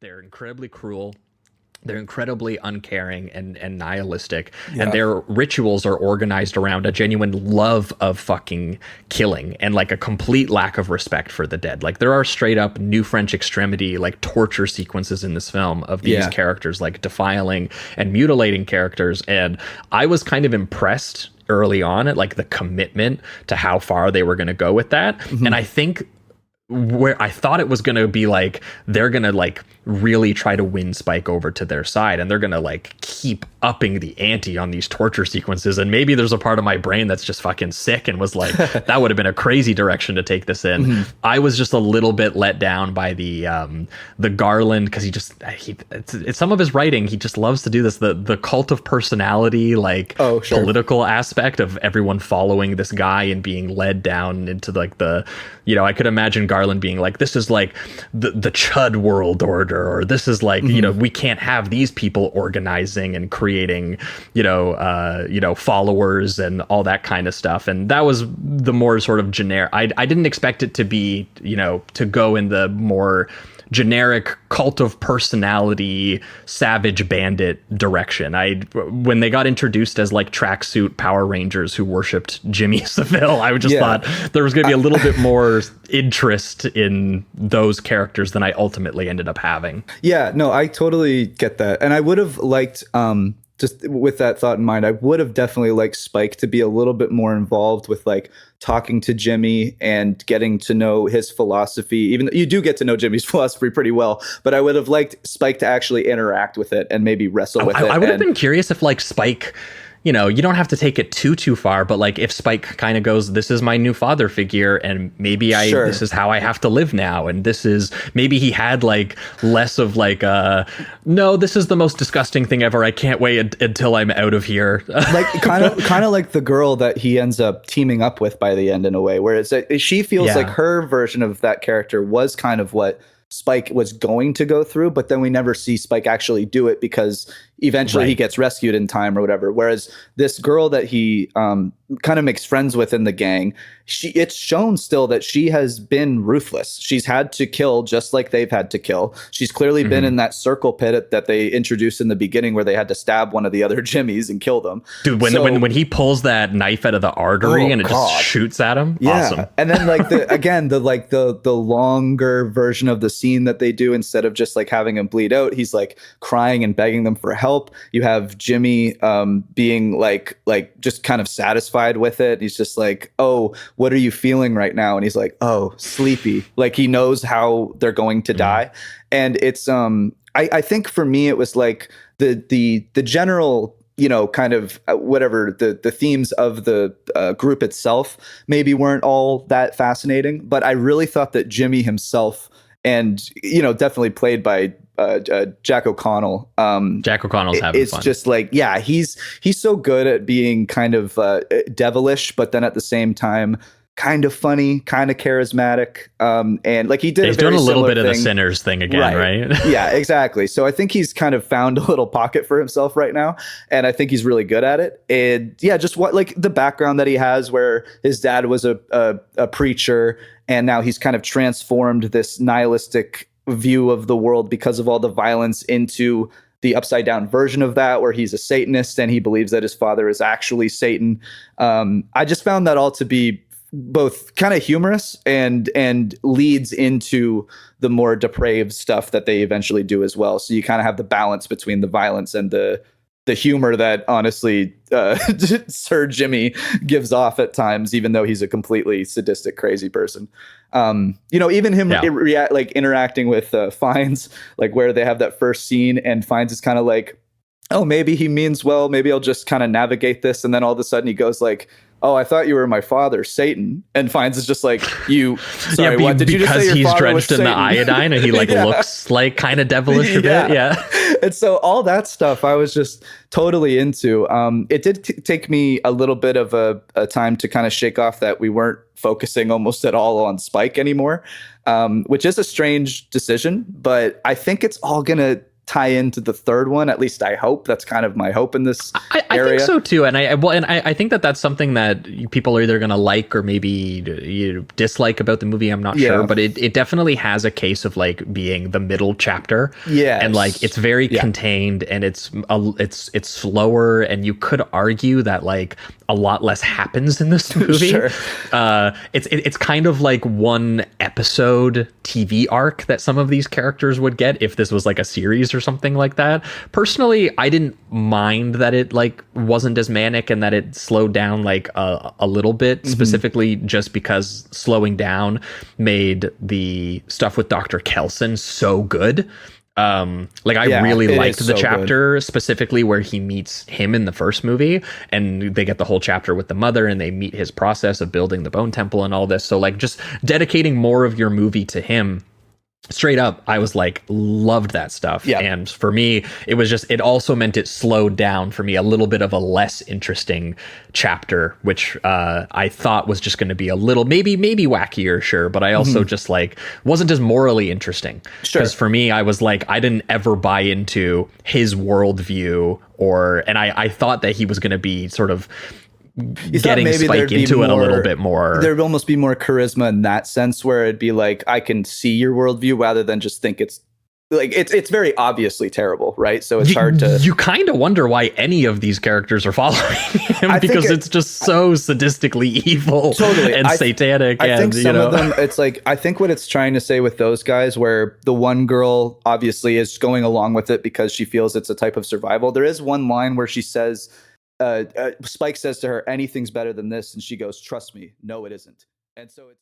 They're incredibly cruel. They're incredibly uncaring and nihilistic, and their rituals are organized around a genuine love of fucking killing and like a complete lack of respect for the dead. Like there are straight up New French Extremity like torture sequences in this film of these characters like defiling and mutilating characters, and I was kind of impressed early on at like the commitment to how far they were going to go with that. And I think where I thought it was going to be like they're going to like really try to win Spike over to their side, and they're going to like keep upping the ante on these torture sequences, and maybe there's a part of my brain that's just fucking sick and was like that would have been a crazy direction to take this in. I was just a little bit let down by the Garland, because it's some of his writing, he just loves to do this, the cult of personality, like political aspect of everyone following this guy and being led down into like the, you know, I could imagine Garland being like, this is like the Chud world order, or this is like, you know, we can't have these people organizing and creating, you know, followers and all that kind of stuff. And that was the more sort of generic. I didn't expect it to be, you know, to go in the more generic cult of personality, savage bandit direction. When they got introduced as like tracksuit Power Rangers who worshipped Jimmy Savile, I just thought there was going to be a little bit more interest in those characters than I ultimately ended up having. Yeah, no, I totally get that. And I would have liked, just with that thought in mind, I would have definitely liked Spike to be a little bit more involved with like talking to Jimmy and getting to know his philosophy. Even though you do get to know Jimmy's philosophy pretty well, but I would have liked Spike to actually interact with it and maybe wrestle with it. I would have been curious if like Spike, you know, you don't have to take it too far, but like if Spike kind of goes, this is my new father figure, and maybe this is how I have to live now, and this is, maybe he had like less of like no, this is the most disgusting thing ever, I can't wait until I'm out of here. Like kind of like the girl that he ends up teaming up with by the end, in a way where it's she feels like her version of that character was kind of what Spike was going to go through, but then we never see Spike actually do it because eventually he gets rescued in time or whatever. Whereas this girl that he kind of makes friends with in the gang, it's shown still that she has been ruthless. She's had to kill just like they've had to kill. She's clearly been in that circle pit that they introduced in the beginning where they had to stab one of the other Jimmys and kill them. Dude, when he pulls that knife out of the artery and it just shoots at him, awesome. And then like the longer version of the scene that they do, instead of just like having him bleed out, he's like crying and begging them for help. You have Jimmy being like just kind of satisfied with it. He's just like, oh, what are you feeling right now? And he's like, oh, sleepy. Like he knows how they're going to die. And it's I think for me it was like the general, you know, kind of whatever the themes of the group itself maybe weren't all that fascinating, but I really thought that Jimmy himself, and you know, definitely played by Jack O'Connell. Jack O'Connell's having it's fun. Just like, yeah, he's so good at being kind of devilish, but then at the same time kind of funny, kind of charismatic, and like he's doing a little bit of the Sinners thing again, right? Yeah, exactly. So I think he's kind of found a little pocket for himself right now, and I think he's really good at it. And yeah, just what like the background that he has, where his dad was a preacher, and now he's kind of transformed this nihilistic view of the world because of all the violence into the upside down version of that, where he's a Satanist and he believes that his father is actually Satan. I just found that all to be both kind of humorous and leads into the more depraved stuff that they eventually do as well. So you kind of have the balance between the violence and the humor that honestly Sir Jimmy gives off at times, even though he's a completely sadistic, crazy person. You know, even him interacting with Fiennes, like where they have that first scene and Fiennes is kind of like, oh, maybe he means well, maybe I'll just kind of navigate this. And then all of a sudden he goes like, oh, I thought you were my father, Satan. And Fiennes is just like, what did you just say? Because he's drenched in Satan? The iodine and he like looks like kind of devilish a bit. Yeah. And so all that stuff I was just totally into. It did take me a little bit of a time to kind of shake off that we weren't focusing almost at all on Spike anymore, which is a strange decision, but I think it's all going to tie into the third one. At least I hope. That's kind of my hope in this I area. think so too, and I think that that's something that people are either going to like or maybe you dislike about the movie. I'm not sure, but it definitely has a case of like being the middle chapter. Yeah, and like it's very contained, and it's slower, and you could argue that like a lot less happens in this movie. Sure. It's kind of like one episode TV arc that some of these characters would get if this was like a series or something like that. Personally, I didn't mind that it like wasn't as manic and that it slowed down like a little bit, specifically just because slowing down made the stuff with Dr. Kelson so good. Like I really liked the chapter specifically where he meets him in the first movie, and they get the whole chapter with the mother, and they meet his process of building the bone temple and all this. So like just dedicating more of your movie to him, straight up, I was like, loved that stuff. And for me, it was just, it also meant it slowed down for me a little bit of a less interesting chapter, which I thought was just going to be a little, maybe wackier, sure. But I also just like, wasn't as morally interesting. Because for me, I was like, I didn't ever buy into his worldview and I thought that he was going to be sort of getting Spike into it a little bit more. There'd almost be more charisma in that sense, where it'd be like, I can see your worldview rather than just think it's like it's very obviously terrible, right? So it's hard to. You kind of wonder why any of these characters are following him because it's just so sadistically evil and satanic. I think some of them, it's like, I think what it's trying to say with those guys, where the one girl obviously is going along with it because she feels it's a type of survival. There is one line where she says, Spike says to her, anything's better than this. And she goes, trust me, no, it isn't. And so it's